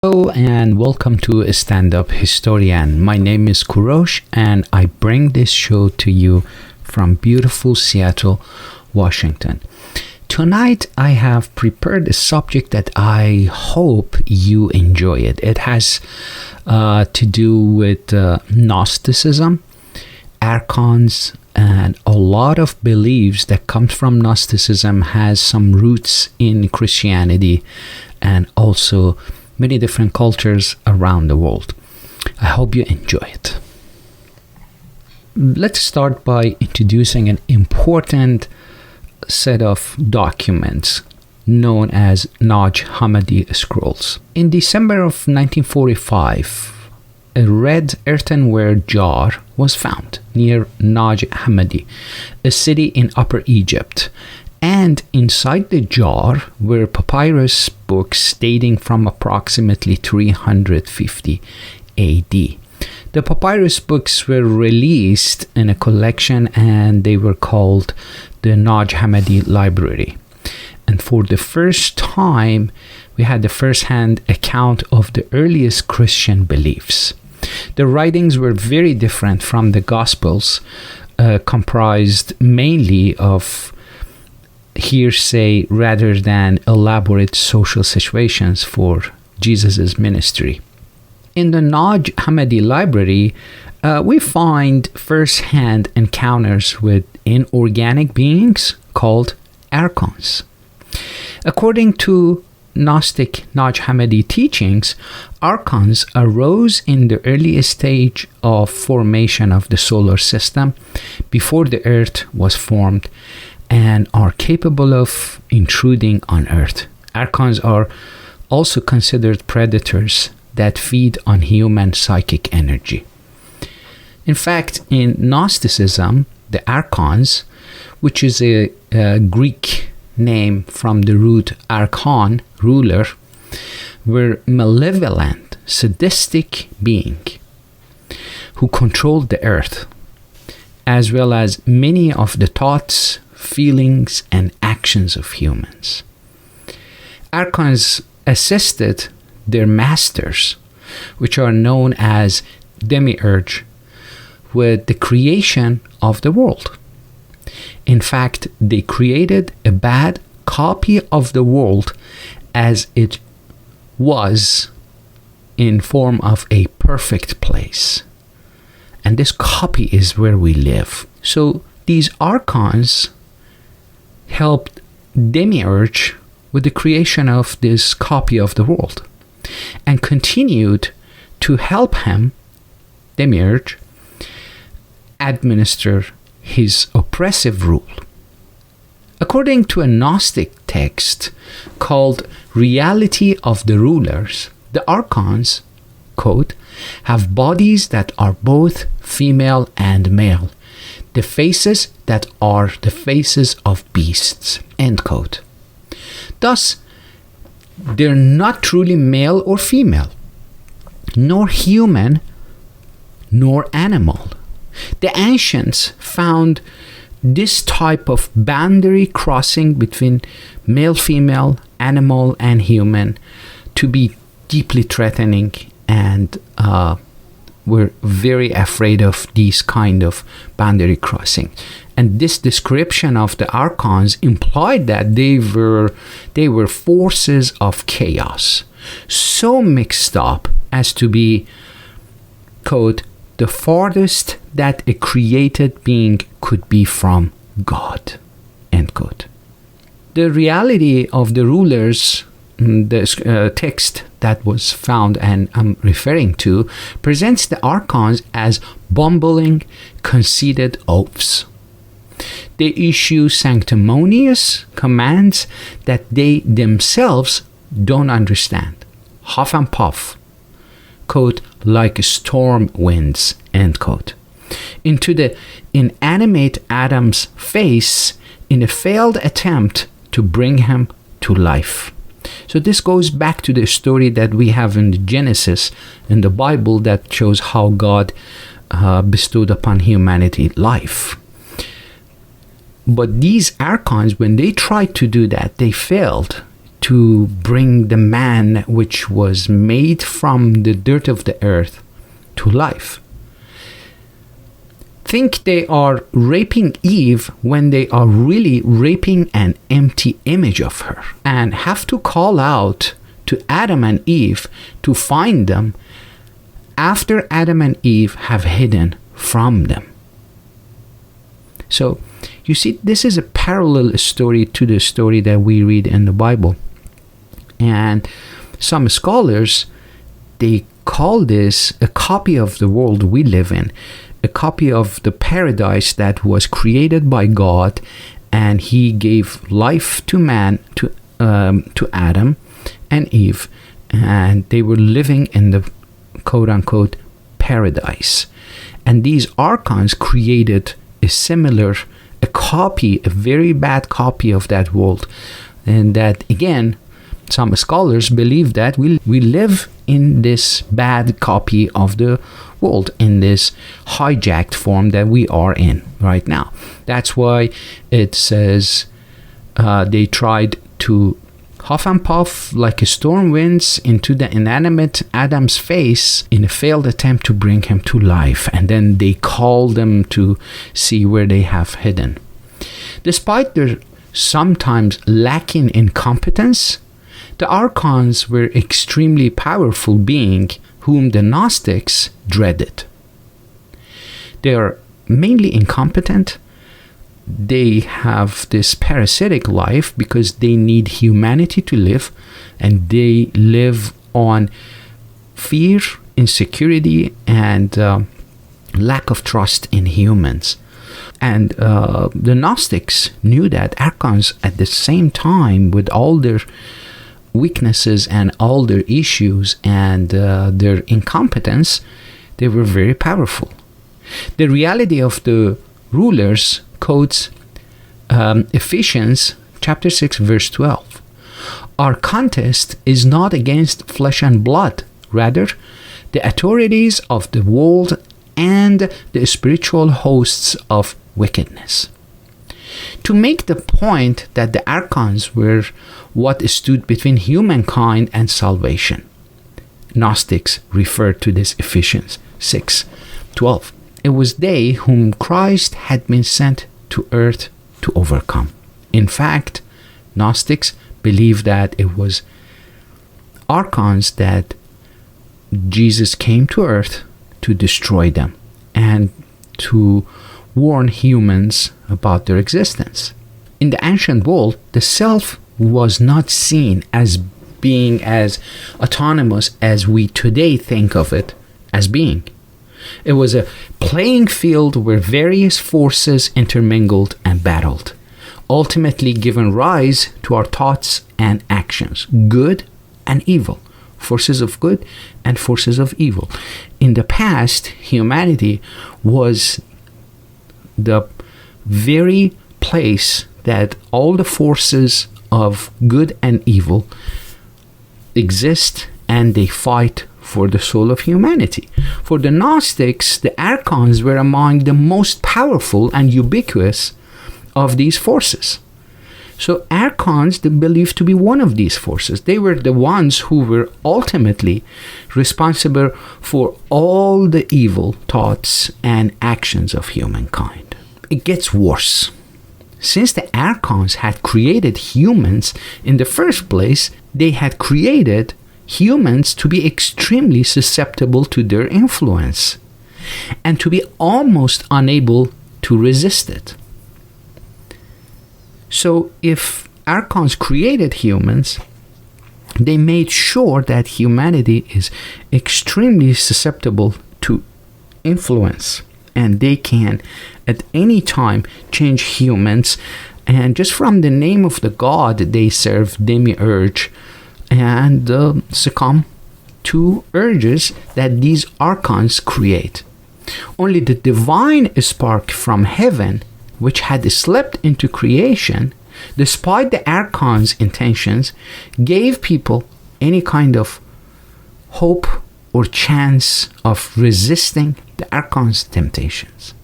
Hello and welcome to Standup Historian. My name is Kurosh and I bring this show to you from beautiful Seattle, Washington. Tonight I have prepared a subject that I hope you enjoy it. It has to do with Gnosticism, Archons, and a lot of beliefs that comes from Gnosticism has some roots in Christianity and also many different cultures around the world. I hope you enjoy it. Let's start by introducing an important set of documents known as Hammadi scrolls. In December of 1945, a red earthenware jar was found near Hammadi, a city in Upper Egypt. And inside the jar were papyrus books dating from approximately 350 AD. The papyrus books were released in a collection and they were called the Hammadi Library. And for the first time, we had the first-hand account of the earliest Christian beliefs. The writings were very different from the Gospels, comprised mainly of hearsay rather than elaborate social situations for Jesus' ministry. In the Hammadi library, we find first-hand encounters with inorganic beings called Archons. According to Gnostic Hammadi teachings, Archons arose in the earliest stage of formation of the solar system before the Earth was formed and are capable of intruding on Earth. Archons are also considered predators that feed on human psychic energy. In fact, in Gnosticism, the Archons, which is a Greek name from the root archon, ruler, were malevolent, sadistic beings who controlled the Earth, as well as many of the thoughts, feelings, and actions of humans. Archons assisted their masters, which are known as Demiurge, with the creation of the world. In fact, they created a bad copy of the world as it was in form of a perfect place. And this copy is where we live. So these Archons helped Demiurge with the creation of this copy of the world and continued to help him, Demiurge, administer his oppressive rule. According to a Gnostic text called Reality of the Rulers, the Archons, quote, have bodies that are both female and male, the faces that are the faces of beasts, end quote. Thus, they're not truly male or female, nor human, nor animal. The ancients found this type of boundary crossing between male, female, animal, and human to be deeply threatening and were very afraid of these kind of boundary crossing. And this description of the Archons implied that they were forces of chaos, so mixed up as to be, quote, the farthest that a created being could be from God, end quote. The reality of the rulers, the text that was found and I'm referring to, presents the Archons as bumbling, conceited oafs. They issue sanctimonious commands that they themselves don't understand. Huff and puff, quote, like storm winds, end quote, into the inanimate Adam's face in a failed attempt to bring him to life. So this goes back to the story that we have in the Genesis in the Bible that shows how God bestowed upon humanity life. But these Archons, when they tried to do that, they failed to bring the man which was made from the dirt of the earth to life. Think they are raping Eve when they are really raping an empty image of her, and have to call out to Adam and Eve to find them after Adam and Eve have hidden from them. So you see, this is a parallel story to the story that we read in the Bible. And some scholars, they call this a copy of the world we live in, a copy of the paradise that was created by God, and he gave life to man, to Adam and Eve, and they were living in the quote-unquote paradise. And these Archons created a copy, a very bad copy of that world. And that, again, some scholars believe that we live in this bad copy of the world, in this hijacked form that we are in right now. That's why it says they tried to huff and puff like a storm winds into the inanimate Adam's face in a failed attempt to bring him to life, and then they called them to see where they have hidden. Despite their sometimes lacking in competence, the Archons were extremely powerful beings whom the Gnostics dreaded. They are mainly incompetent. They have this parasitic life because they need humanity to live, and they live on fear, insecurity, and lack of trust in humans. And the Gnostics knew that Archons, at the same time, with all their weaknesses and all their issues and their incompetence, they were very powerful. The reality of the rulers quotes Ephesians chapter 6 verse 12. Our contest is not against flesh and blood, rather the authorities of the world and the spiritual hosts of wickedness. To make the point that the Archons were what stood between humankind and salvation, Gnostics referred to this Ephesians 6:12. It was they whom Christ had been sent to earth to overcome. In fact, Gnostics believed that it was Archons that Jesus came to earth to destroy them and to warn humans about their existence. In the ancient world, the self was not seen as being as autonomous as we today think of it as being. It was a playing field where various forces intermingled and battled, ultimately giving rise to our thoughts and actions, good and evil, forces of good and forces of evil. In the past, humanity was the very place that all the forces of good and evil exist, and they fight for the soul of humanity. For the Gnostics, the Archons were among the most powerful and ubiquitous of these forces. So Archons, they believed to be one of these forces. They were the ones who were ultimately responsible for all the evil thoughts and actions of humankind. It gets worse. Since the Archons had created humans in the first place, they had created humans to be extremely susceptible to their influence and to be almost unable to resist it. So if Archons created humans, they made sure that humanity is extremely susceptible to influence, and they can at any time change humans, and just from the name of the god they serve, Demiurge, and succumb to urges that these Archons create. Only the divine spark from heaven, which had slept into creation, despite the Archons' intentions, gave people any kind of hope or chance of resisting the Archons' temptations.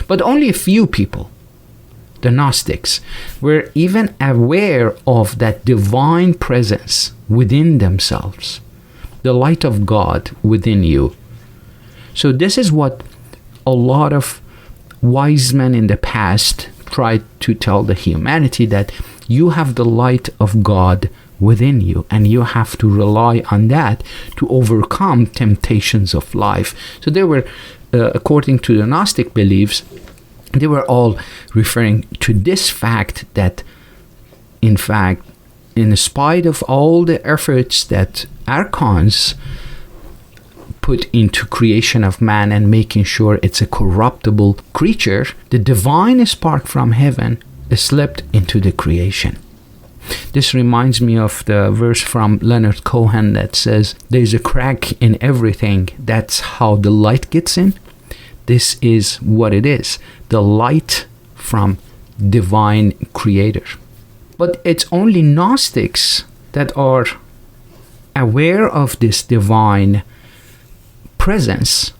But only a few people the Gnostics, were even aware of that divine presence within themselves, the light of God within you. So this is what a lot of wise men in the past tried to tell the humanity, that you have the light of God within you, and you have to rely on that to overcome temptations of life. So they were, according to the Gnostic beliefs, they were all referring to this fact that, in fact, in spite of all the efforts that Archons put into creation of man and making sure it's a corruptible creature, the divine spark from heaven slipped into the creation. This reminds me of the verse from Leonard Cohen that says, there's a crack in everything. That's how the light gets in. This is what it is, the light from divine creator. But it's only Gnostics that are aware of this divine presence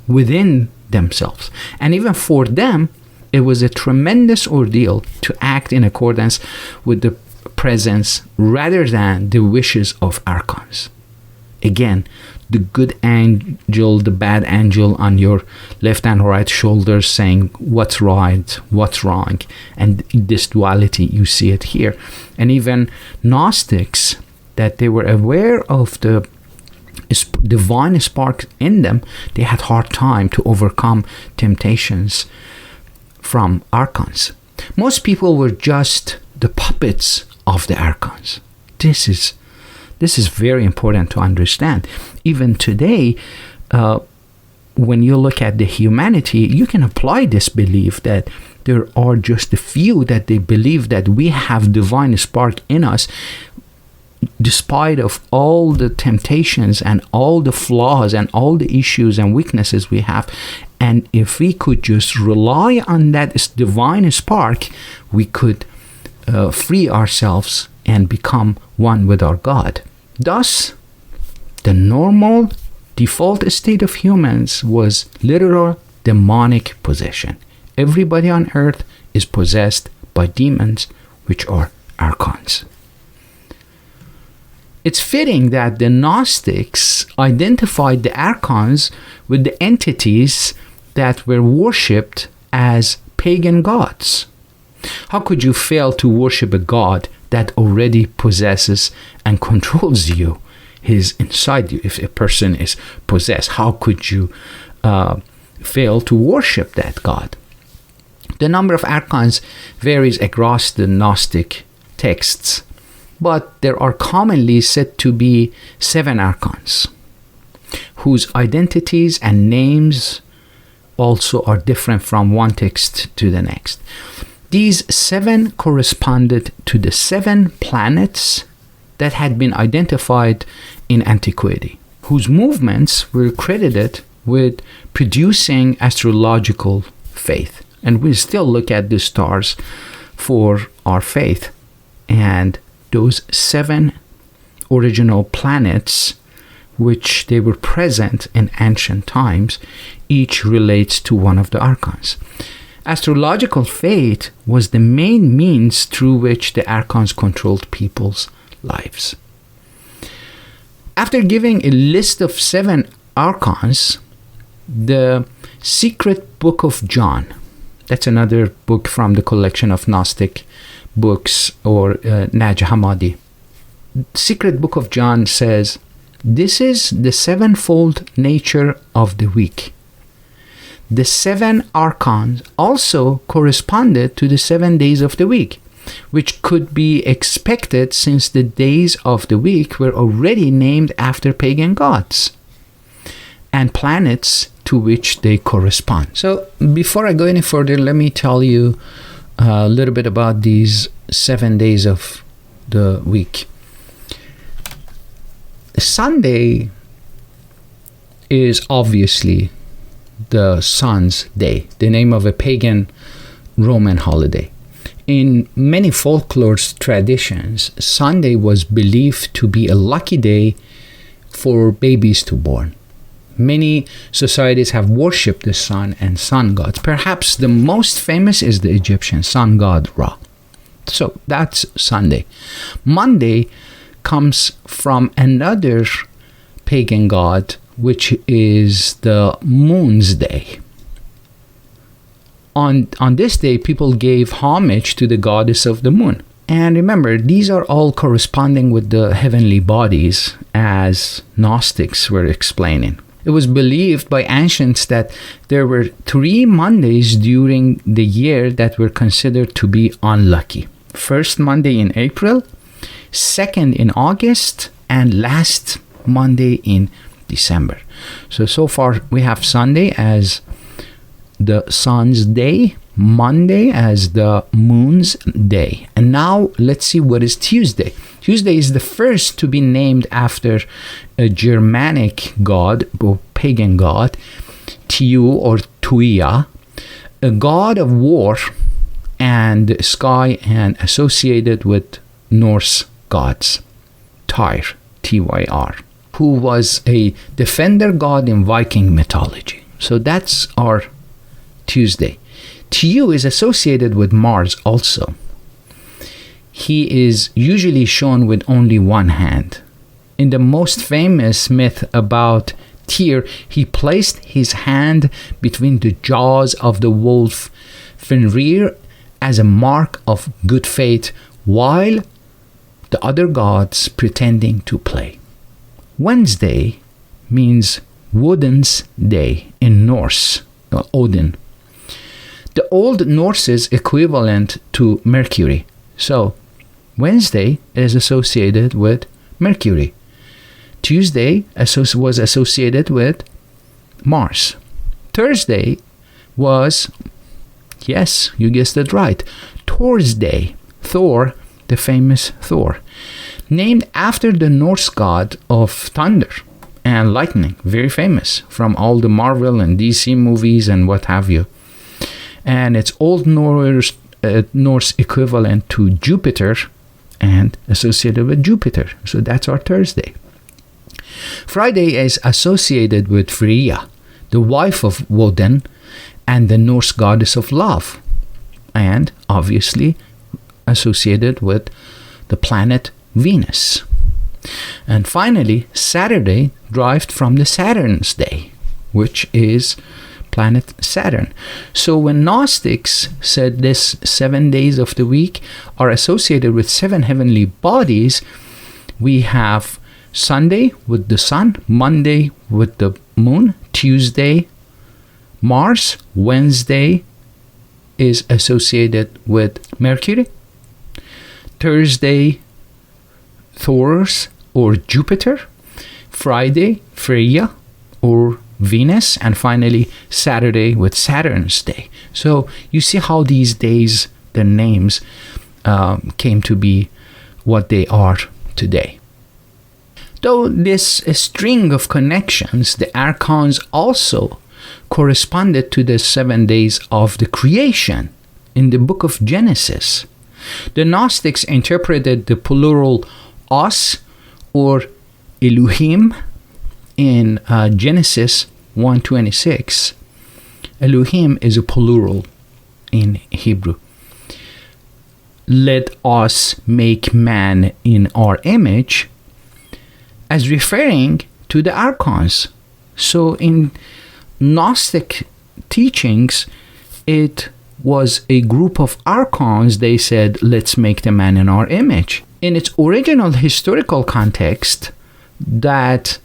within themselves. And even for them, it was a tremendous ordeal to act in accordance with the presence rather than the wishes of Archons. Again, the good angel, the bad angel on your left and right shoulders saying what's right, what's wrong. And this duality, you see it here. And even Gnostics, that they were aware of the divine spark in them, they had hard time to overcome temptations from Archons. Most people were just the puppets of the Archons. This is very important to understand. Even today, when you look at the humanity, you can apply this belief that there are just a few that they believe that we have divine spark in us, despite of all the temptations and all the flaws and all the issues and weaknesses we have. And if we could just rely on that divine spark, we could free ourselves and become one with our God. Thus, the normal default state of humans was literal demonic possession. Everybody on earth is possessed by demons, which are Archons. It's fitting that the Gnostics identified the Archons with the entities that were worshipped as pagan gods. How could you fail to worship a god that already possesses and controls you? He's inside you. If a person is possessed, how could you fail to worship that god? The number of Archons varies across the Gnostic texts, but there are commonly said to be 7 Archons, whose identities and names also are different from one text to the next. These 7 corresponded to the 7 planets that had been identified in antiquity, whose movements were credited with producing astrological faith. And we still look at the stars for our faith. And those 7 original planets, which they were present in ancient times, each relates to one of the Archons. Astrological faith was the main means through which the Archons controlled people's lives. After giving a list of 7 Archons, the Secret Book of John, that's another book from the collection of Gnostic books, or Naj Hammadi. Secret Book of John says, this is the 7-fold nature of the week. The 7 Archons also corresponded to the 7 days of the week, which could be expected since the days of the week were already named after pagan gods and planets to which they correspond. So before I go any further, let me tell you a little bit about these 7 days of the week. Sunday is obviously the sun's day, the name of a pagan Roman holiday. In many folklore traditions, Sunday was believed to be a lucky day for babies to born. Many societies have worshipped the sun and sun gods. Perhaps the most famous is the Egyptian sun god Ra. So that's Sunday. Monday comes from another pagan god, which is the moon's day. On this day, people gave homage to the goddess of the moon. And remember, these are all corresponding with the heavenly bodies, as Gnostics were explaining. It was believed by ancients that there were 3 Mondays during the year that were considered to be unlucky. First Monday in April, second in August, and last Monday in December. So far we have Sunday as the sun's day, Monday as the moon's day. And now let's see what is Tuesday. Tuesday is the first to be named after a Germanic god, or pagan god, Tiu or Tuia, a god of war and sky, and associated with Norse gods, Tyr, Tyr, who was a defender god in Viking mythology. So that's our Tuesday. Tiu is associated with Mars also. He is usually shown with only one hand. In the most famous myth about Tyr, he placed his hand between the jaws of the wolf Fenrir as a mark of good faith, while the other gods pretending to play. Wednesday means Woden's day in Norse, Odin. The Old Norse's equivalent to Mercury. So Wednesday is associated with Mercury. Tuesday was associated with Mars. Thursday was, yes, you guessed it right, Thor's day. Thor, the famous Thor, named after the Norse god of thunder and lightning, very famous from all the Marvel and DC movies and what have you. And it's Old Norse equivalent to Jupiter and associated with Jupiter. So that's our Thursday. Friday is associated with Freya, the wife of Woden and the Norse goddess of love, and obviously associated with the planet Venus. And finally, Saturday derived from the Saturn's day, which is planet Saturn. So when Gnostics said this 7 days of the week are associated with 7 heavenly bodies, we have Sunday with the sun, Monday with the moon, Tuesday Mars, Wednesday is associated with Mercury, Thursday Thor's or Jupiter, Friday Freya or Venus, and finally Saturday with Saturn's day. So you see how these days, their names came to be what they are today. Though this string of connections, the Archons also corresponded to the 7 days of the creation in the book of Genesis. The Gnostics interpreted the plural os or Elohim in Genesis 1:26. Elohim is a plural in Hebrew. Let us make man in our image, as referring to the Archons. So in Gnostic teachings, it was a group of Archons. They said, let's make the man in our image. In its original historical context, that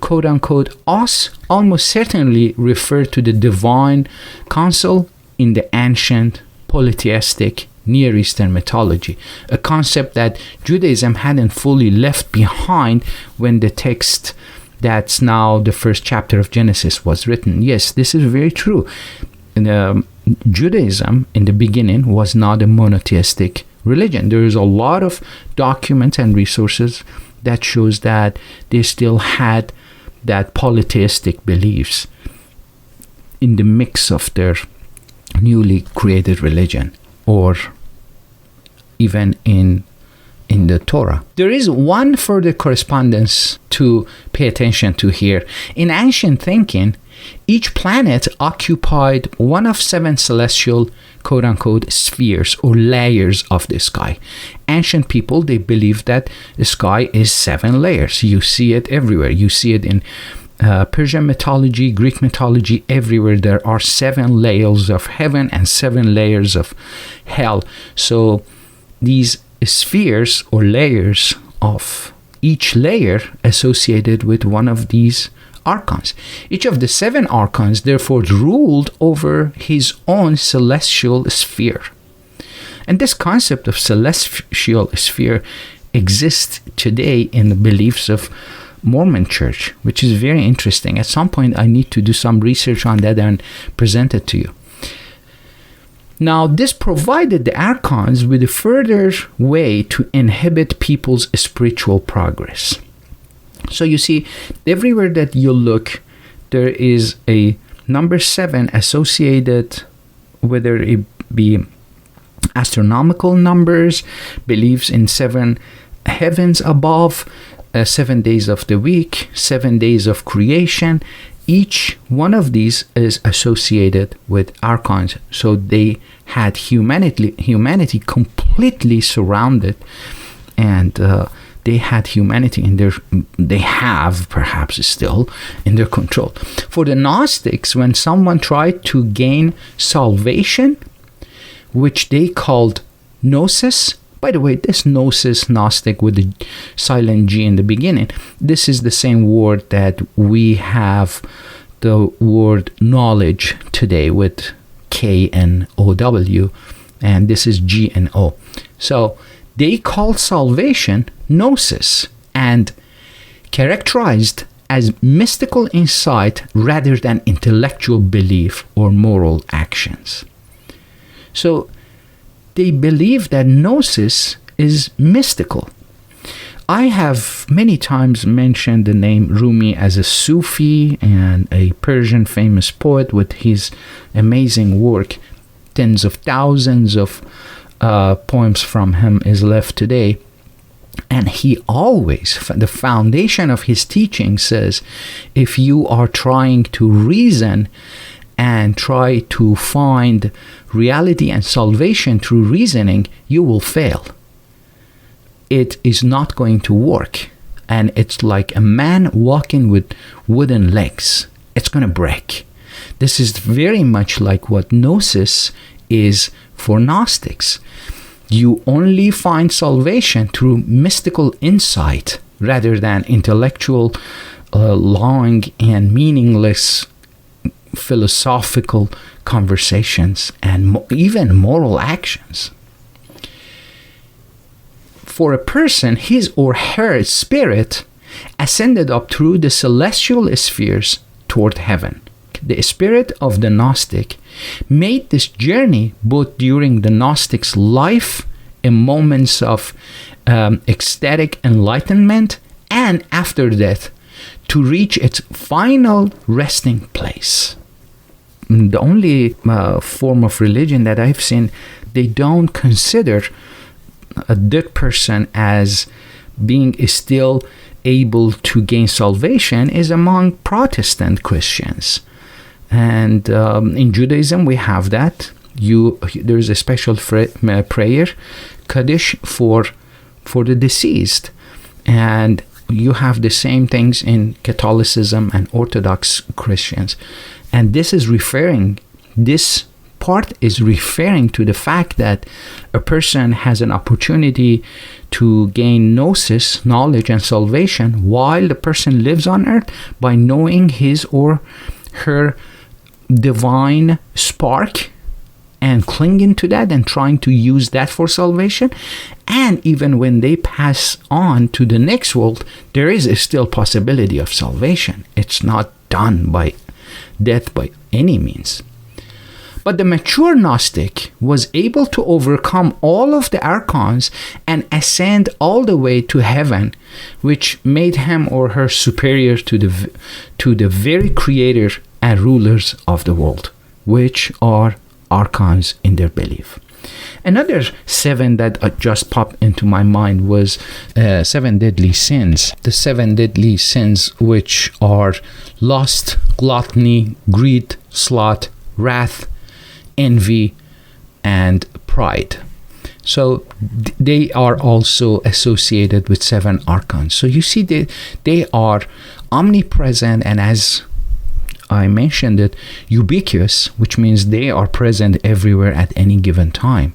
quote-unquote us almost certainly referred to the divine council in the ancient polytheistic Near Eastern mythology, a concept that Judaism hadn't fully left behind when the text that's now the first chapter of Genesis was written. Yes, this is very true. Judaism in the beginning was not a monotheistic religion. There is a lot of documents and resources that shows that they still had that polytheistic beliefs in the mix of their newly created religion, or even in in the Torah. There is one further correspondence to pay attention to here. In ancient thinking, each planet occupied one of 7 celestial quote-unquote spheres or layers of the sky. Ancient people, they believed that the sky is 7 layers. You see it everywhere. You see it in Persian mythology, Greek mythology, everywhere. There are 7 layers of heaven and 7 layers of hell. So these spheres or layers of each layer associated with one of these archons. Each of the 7 archons therefore ruled over his own celestial sphere. And this concept of celestial sphere exists today in the beliefs of Mormon Church, which is very interesting. At some point I need to do some research on that and present it to you. Now, this provided the Archons with a further way to inhibit people's spiritual progress. So you see, everywhere that you look, there is a number 7 associated, whether it be astronomical numbers, beliefs in 7 heavens above, 7 days of the week, 7 days of creation. Each one of these is associated with archons. So they had humanity completely surrounded, and they had humanity in their, they have perhaps still in their control. For the Gnostics, when someone tried to gain salvation, which they called gnosis, by the way, this gnosis, Gnostic with the silent G in the beginning, this is the same word that we have the word knowledge today with K-N-O-W, and this is G-N-O. So they called salvation gnosis and characterized as mystical insight rather than intellectual belief or moral actions. So they believe that gnosis is mystical. I have many times mentioned the name Rumi as a Sufi and a Persian famous poet with his amazing work. Tens of thousands of poems from him is left today. And he always, the foundation of his teaching says, if you are trying to reason and try to find reality and salvation through reasoning, you will fail. It is not going to work. And it's like a man walking with wooden legs. It's going to break. This is very much like what gnosis is for Gnostics. You only find salvation through mystical insight rather than intellectual, long and meaningless philosophical conversations and even moral actions. For a person, his or her spirit ascended up through the celestial spheres toward heaven. The spirit of the Gnostic made this journey both during the Gnostic's life in moments of ecstatic enlightenment and after death to reach its final resting place. The only form of religion that I've seen, they don't consider a dead person as being still able to gain salvation is among Protestant Christians. And in Judaism, we have that. There's a special prayer, Kaddish, for the deceased. And you have the same things in Catholicism and Orthodox Christians. And this part is referring to the fact that a person has an opportunity to gain gnosis, knowledge and salvation, while the person lives on earth by knowing his or her divine spark and clinging to that and trying to use that for salvation. And even when they pass on to the next world, there is still possibility of salvation. It's not done by death by any means. But the mature Gnostic was able to overcome all of the archons and ascend all the way to heaven, which made him or her superior to the very creator and rulers of the world, which are archons in their belief. Another 7 that just popped into my mind was 7 deadly sins. The 7 deadly sins, which are lust, gluttony, greed, sloth, wrath, envy, and pride. So they are also associated with 7 archons. So you see they are omnipresent, and as I mentioned it, ubiquitous, which means they are present everywhere at any given time.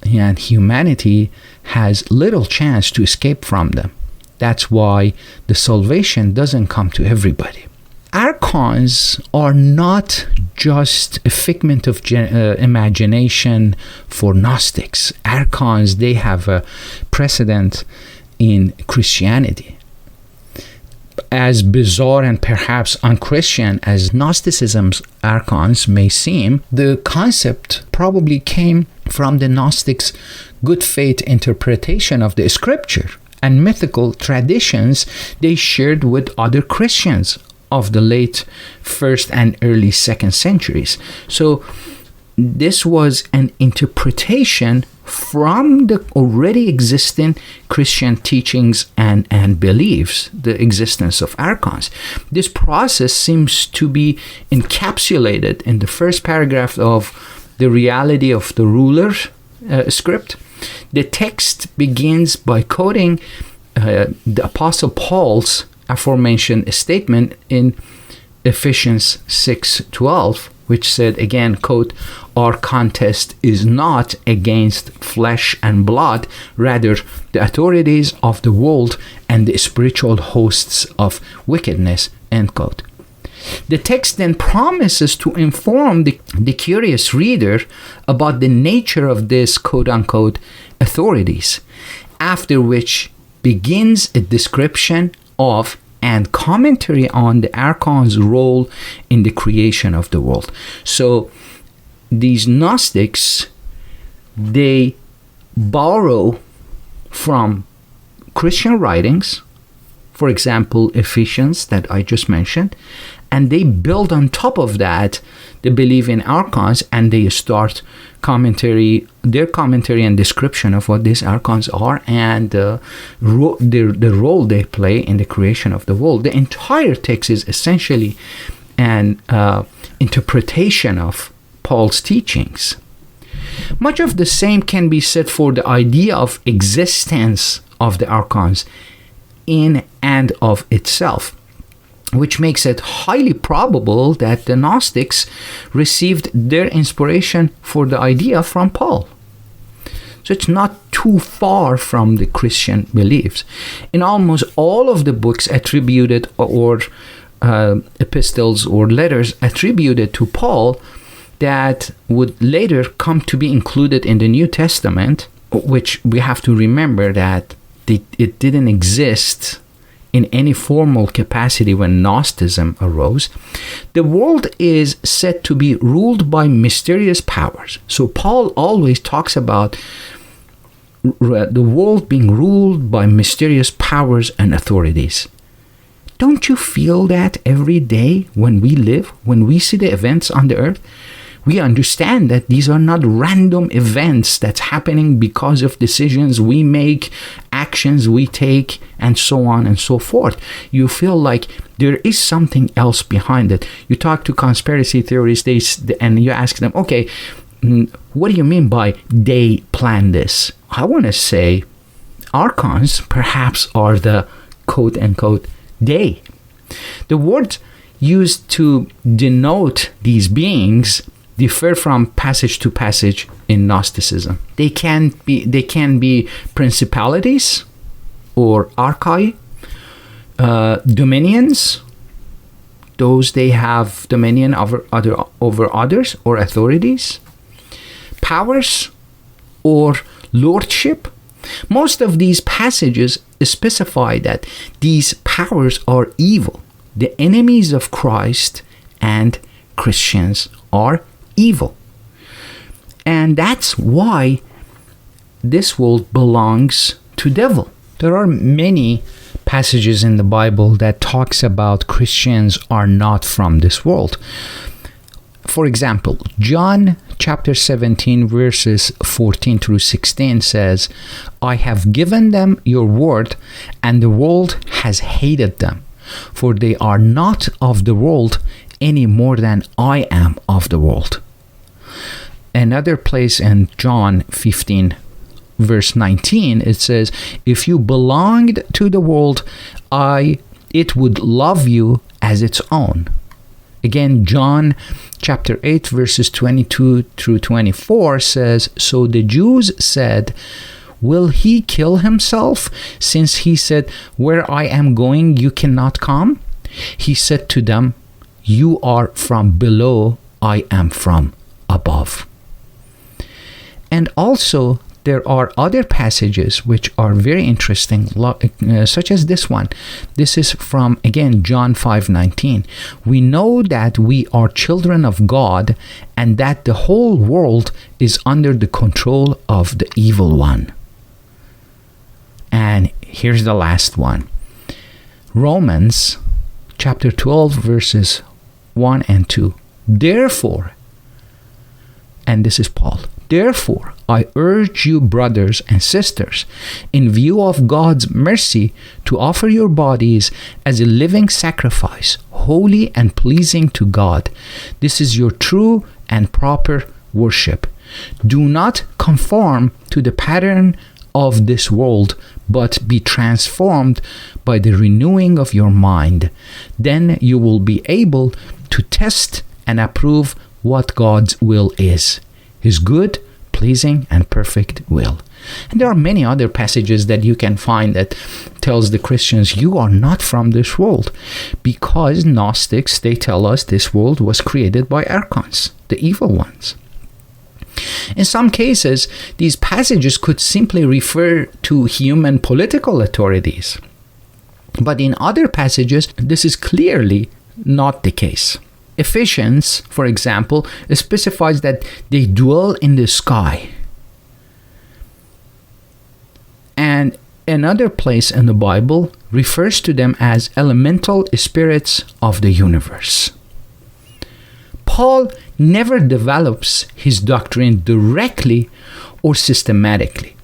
And humanity has little chance to escape from them. That's why the salvation doesn't come to everybody. Archons are not just a figment of imagination for Gnostics. Archons, they have a precedent in Christianity. As bizarre and perhaps unchristian as Gnosticism's archons may seem, the concept probably came from the Gnostics' good faith interpretation of the scripture and mythical traditions they shared with other Christians of the late 1st and early 2nd centuries. So this was an interpretation from the already existing Christian teachings and beliefs, the existence of archons. This process seems to be encapsulated in the first paragraph of the Reality of the Ruler script. The text begins by quoting the Apostle Paul's aforementioned statement in Ephesians 6:12, which said, again, quote, "Our contest is not against flesh and blood, rather the authorities of the world and the spiritual hosts of wickedness," end quote. The text then promises to inform the curious reader about the nature of this quote-unquote authorities, after which begins a description of and commentary on the archon's role in the creation of the world. So these Gnostics, they borrow from Christian writings, for example, Ephesians that I just mentioned, and they build on top of that the belief in archons, and they start their commentary and description of what these archons are and the role they play in the creation of the world. The entire text is essentially an interpretation of Paul's teachings. Much of the same can be said for the idea of existence of the archons in and of itself, which makes it highly probable that the Gnostics received their inspiration for the idea from Paul. So it's not too far from the Christian beliefs. In almost all of the books attributed or epistles or letters attributed to Paul that would later come to be included in the New Testament, which we have to remember that it didn't exist in any formal capacity when Gnosticism arose. The world is said to be ruled by mysterious powers. So Paul always talks about the world being ruled by mysterious powers and authorities. Don't you feel that every day when we live, when we see the events on the earth? We understand that these are not random events that's happening because of decisions we make, actions we take, and so on and so forth. You feel like there is something else behind it. You talk to conspiracy theorists and you ask them, okay, what do you mean by they plan this? I want to say archons perhaps are the quote-unquote they. The words used to denote these beings differ from passage to passage in Gnosticism. They can be principalities or archai, dominions, those they have dominion over others or authorities, powers or lordship. Most of these passages specify that these powers are evil. The enemies of Christ and Christians are evil. And that's why this world belongs to devil. There are many passages in the Bible that talks about Christians are not from this world. For example, John chapter 17 verses 14 through 16 says, I have given them your word, and the world has hated them, for they are not of the world any more than I am of the world. Another place in John 15 verse 19, it says, if you belonged to the world, it would love you as its own. Again, John chapter 8 verses 22 through 24 says, so the Jews said, will he kill himself, since he said, where I am going you cannot come? He said to them, you are from below, I am from above. And also, there are other passages which are very interesting, such as this one. This is from, again, John 5:19. We know that we are children of God, and that the whole world is under the control of the evil one. And here's the last one. Romans chapter 12, verses 1 and 2. Therefore, and this is Paul, therefore, I urge you, brothers and sisters, in view of God's mercy, to offer your bodies as a living sacrifice, holy and pleasing to God. This is your true and proper worship. Do not conform to the pattern of this world, but be transformed by the renewing of your mind. Then you will be able to test and approve what God's will is, his good, pleasing, and perfect will. And there are many other passages that you can find that tells the Christians, you are not from this world, because Gnostics, they tell us this world was created by Archons, the evil ones. In some cases, these passages could simply refer to human political authorities. But in other passages, this is clearly not the case. Ephesians, for example, specifies that they dwell in the sky. And another place in the Bible refers to them as elemental spirits of the universe. Paul never develops his doctrine directly or systematically.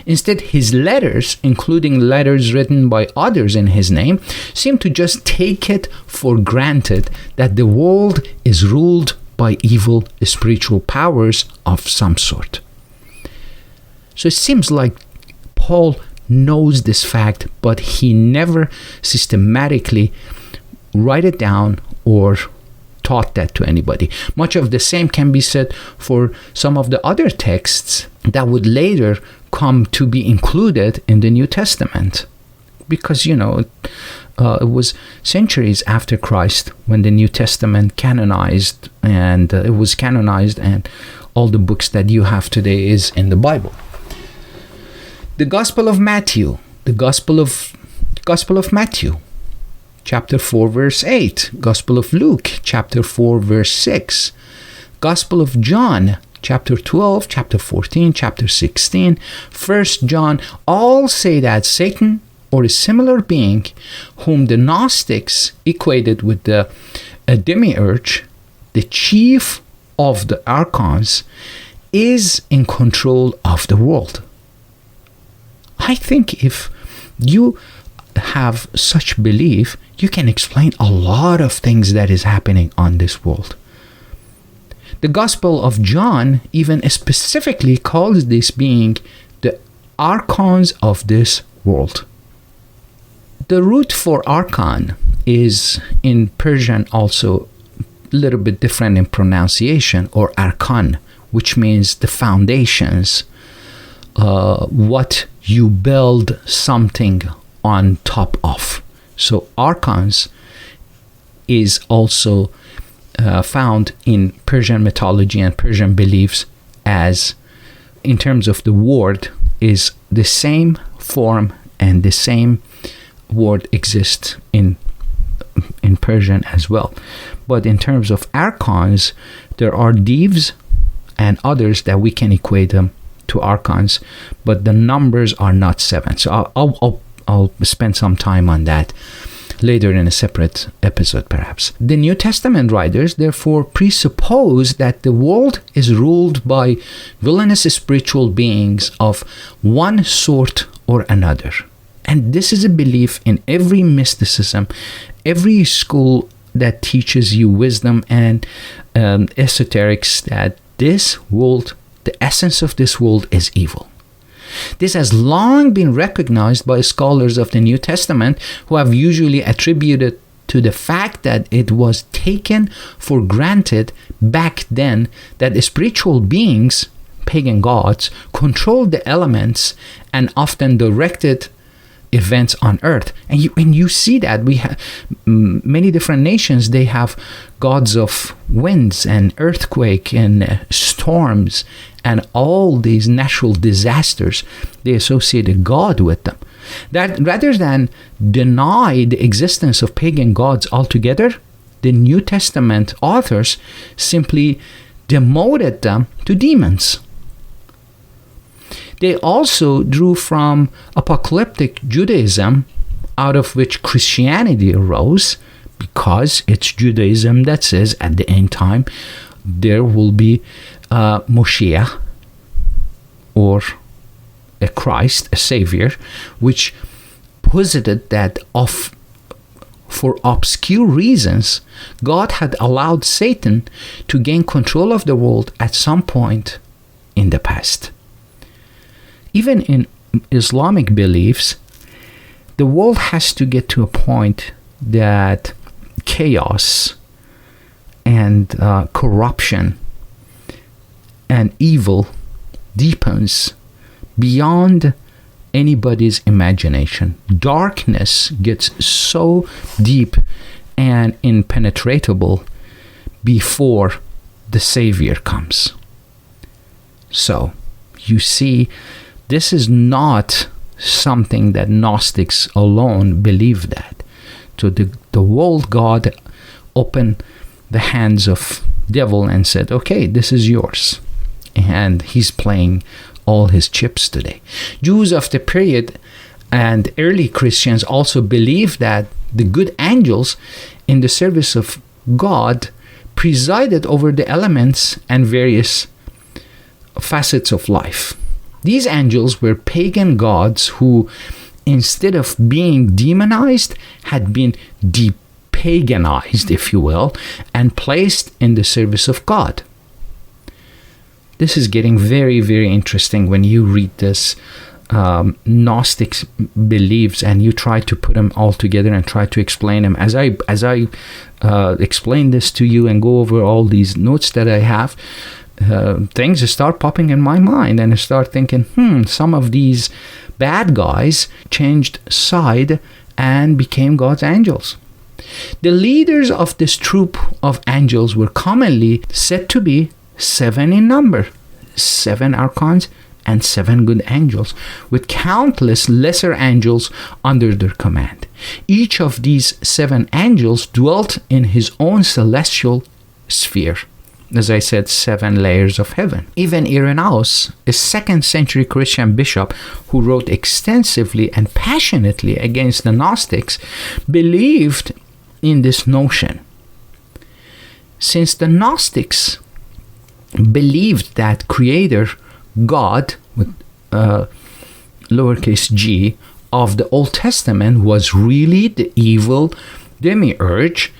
Instead, his letters, including letters written by others in his name, seem to just take it for granted that the world is ruled by evil spiritual powers of some sort. So it seems like Paul knows this fact, but he never systematically write it down or taught that to anybody. Much of the same can be said for some of the other texts that would later come to be included in the New Testament. Because, it was centuries after Christ when the New Testament canonized, and it was canonized, and all the books that you have today is in the Bible. The Gospel of Matthew, chapter 4, verse 8. Gospel of Luke, chapter 4, verse 6. Gospel of John, chapter 12, chapter 14, chapter 16, 1 John, all say that Satan, or a similar being, whom the Gnostics equated with the Demiurge, the chief of the Archons, is in control of the world. I think if you have such belief, you can explain a lot of things that is happening on this world. The Gospel of John even specifically calls this being the Archons of this world. The root for Archon is in Persian also a little bit different in pronunciation, or Archon, which means the foundations, what you build something on top of. So Archons is also found in Persian mythology and Persian beliefs as, in terms of the word, is the same form, and the same word exists in Persian as well. But in terms of Archons, there are divs and others that we can equate them to Archons, but the numbers are not 7. So I'll spend some time on that later in a separate episode perhaps. The New Testament writers therefore presuppose that the world is ruled by villainous spiritual beings of one sort or another. And this is a belief in every mysticism, every school that teaches you wisdom and esoterics, that this world, the essence of this world, is evil. This has long been recognized by scholars of the New Testament, who have usually attributed to the fact that it was taken for granted back then that the spiritual beings, pagan gods, controlled the elements and often directed events on earth. And you see that we have many different nations, they have gods of winds and earthquake and storms and all these natural disasters. They associate a god with them. That rather than deny the existence of pagan gods altogether, the New Testament authors simply demoted them to demons. They also drew from apocalyptic Judaism, out of which Christianity arose, because it's Judaism that says at the end time there will be Moshiach, or a Christ, a Savior, which posited that for obscure reasons, God had allowed Satan to gain control of the world at some point in the past. Even in Islamic beliefs, the world has to get to a point that chaos and corruption and evil deepens beyond anybody's imagination. Darkness gets so deep and impenetrable before the Savior comes. So, you see, this is not something that Gnostics alone believe that. So the world God opened the hands of devil and said, okay, this is yours. And he's playing all his chips today. Jews of the period and early Christians also believed that the good angels in the service of God presided over the elements and various facets of life. These angels were pagan gods who, instead of being demonized, had been depaganized, if you will, and placed in the service of God. This is getting very, very interesting when you read this Gnostic beliefs and you try to put them all together and try to explain them. As I explain this to you and go over all these notes that I have, things start popping in my mind, and I start thinking, some of these bad guys changed side and became God's angels. The leaders of this troop of angels were commonly said to be 7 in number, 7 archons and 7 good angels, with countless lesser angels under their command. Each of these 7 angels dwelt in his own celestial sphere. As I said, 7 layers of heaven. Even Irenaeus, a 2nd century Christian bishop who wrote extensively and passionately against the Gnostics, believed in this notion. Since the Gnostics believed that Creator God, with lowercase g, of the Old Testament was really the evil Demiurge,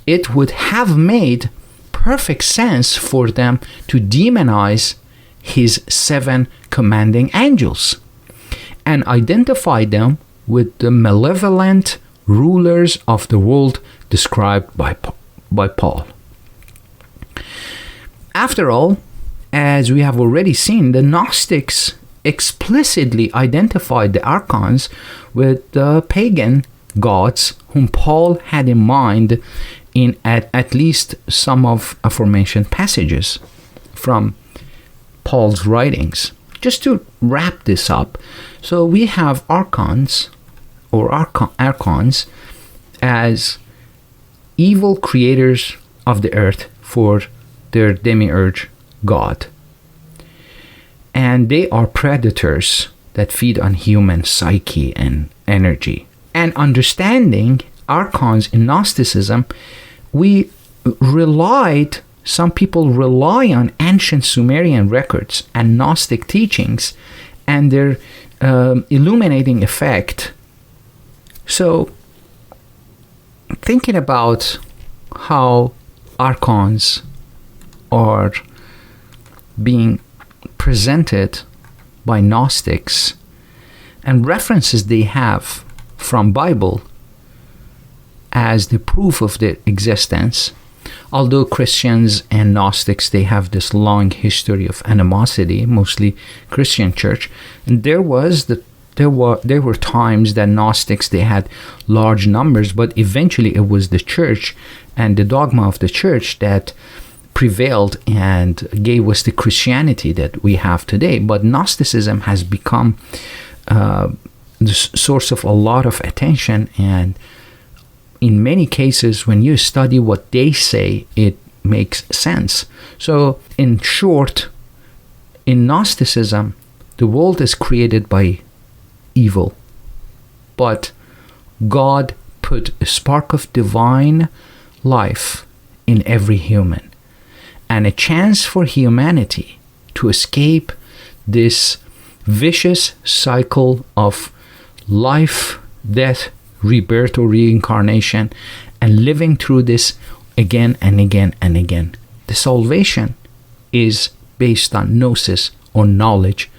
it would have made perfect sense for them to demonize his 7 commanding angels and identify them with the malevolent rulers of the world described by Paul. After all, as we have already seen, the Gnostics explicitly identified the Archons with the pagan gods whom Paul had in mind in at least some of aforementioned passages from Paul's writings. Just to wrap this up, so we have Archons or Archons as evil creators of the earth for their Demiurge God. And they are predators that feed on human psyche and energy. And understanding Archons in Gnosticism, some people rely on ancient Sumerian records and Gnostic teachings and their illuminating effect. So, thinking about how Archons are being presented by Gnostics and references they have from Bible as the proof of their existence, although Christians and Gnostics, they have this long history of animosity, mostly Christian church, and there were times that Gnostics, they had large numbers, but eventually it was the church and the dogma of the church that prevailed and gave us the Christianity that we have today. But Gnosticism has become the source of a lot of attention, and in many cases, when you study what they say, it makes sense. So, in short, in Gnosticism, the world is created by evil, but God put a spark of divine life in every human, and a chance for humanity to escape this vicious cycle of life, death, rebirth or reincarnation, and living through this again and again and again. The salvation is based on gnosis or knowledge,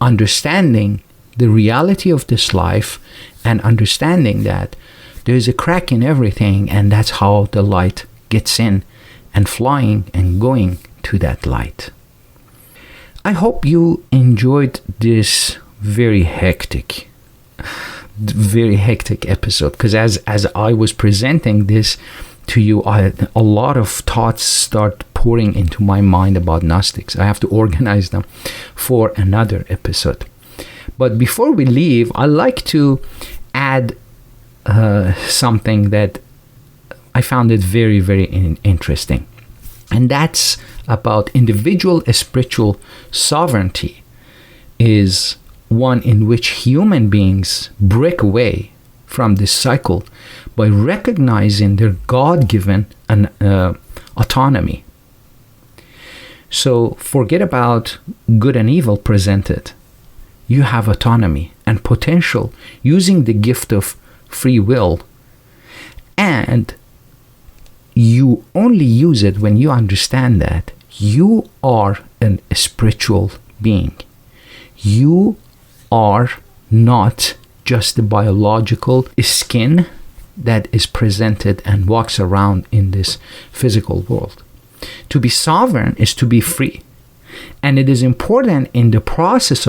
understanding the reality of this life and understanding that there is a crack in everything, and that's how the light gets in and flying and going to that light. I hope you enjoyed this very hectic episode, because as I was presenting this to you, a lot of thoughts start pouring into my mind about Gnostics. I have to organize them for another episode. But before we leave, I'd like to add something that I found it very, very interesting. And that's about individual spiritual sovereignty is one in which human beings break away from this cycle by recognizing their God-given autonomy. So forget about good and evil presented. You have autonomy and potential using the gift of free will, and you only use it when you understand that you are a spiritual being. You are not just the biological skin that is presented and walks around in this physical world. To be sovereign is to be free, and it is important in the process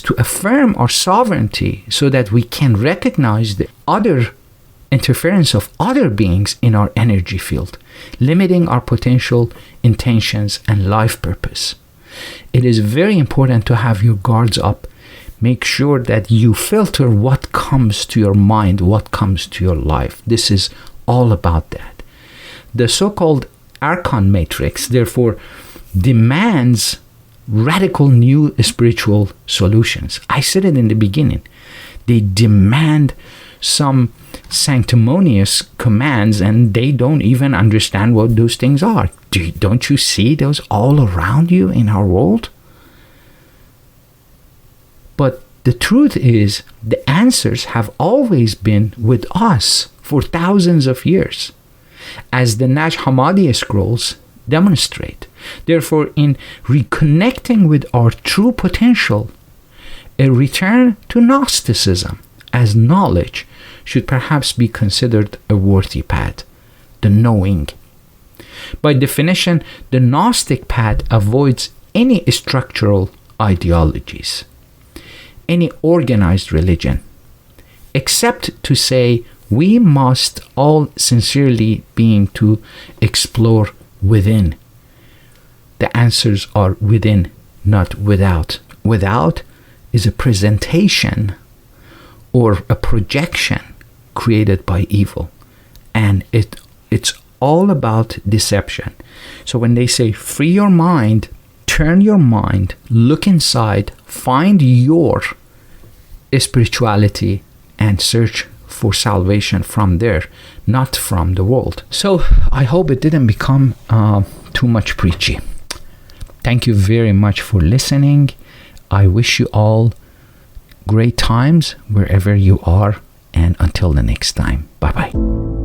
to affirm our sovereignty so that we can recognize the other interference of other beings in our energy field, limiting our potential intentions and life purpose. It is very important to have your guards up. Make sure that you filter what comes to your mind, what comes to your life. This is all about that. The so-called Archon matrix, therefore, demands radical new spiritual solutions. I said it in the beginning. They demand some sanctimonious commands, and they don't even understand what those things are. Don't you see those all around you in our world? But the truth is, the answers have always been with us for thousands of years, as the Hammadi scrolls demonstrate. Therefore, in reconnecting with our true potential, a return to Gnosticism as knowledge should perhaps be considered a worthy path, the knowing. By definition, the Gnostic path avoids any structural ideologies, any organized religion, except to say we must all sincerely being to explore within. The answers are within, not without. Without is a presentation or a projection created by evil, and it's all about deception. So when they say free your mind, turn your mind, look inside, find your spirituality, and search for salvation from there, not from the world. So I hope it didn't become too much preachy. Thank you very much for listening. I wish you all great times wherever you are, and until the next time, bye bye.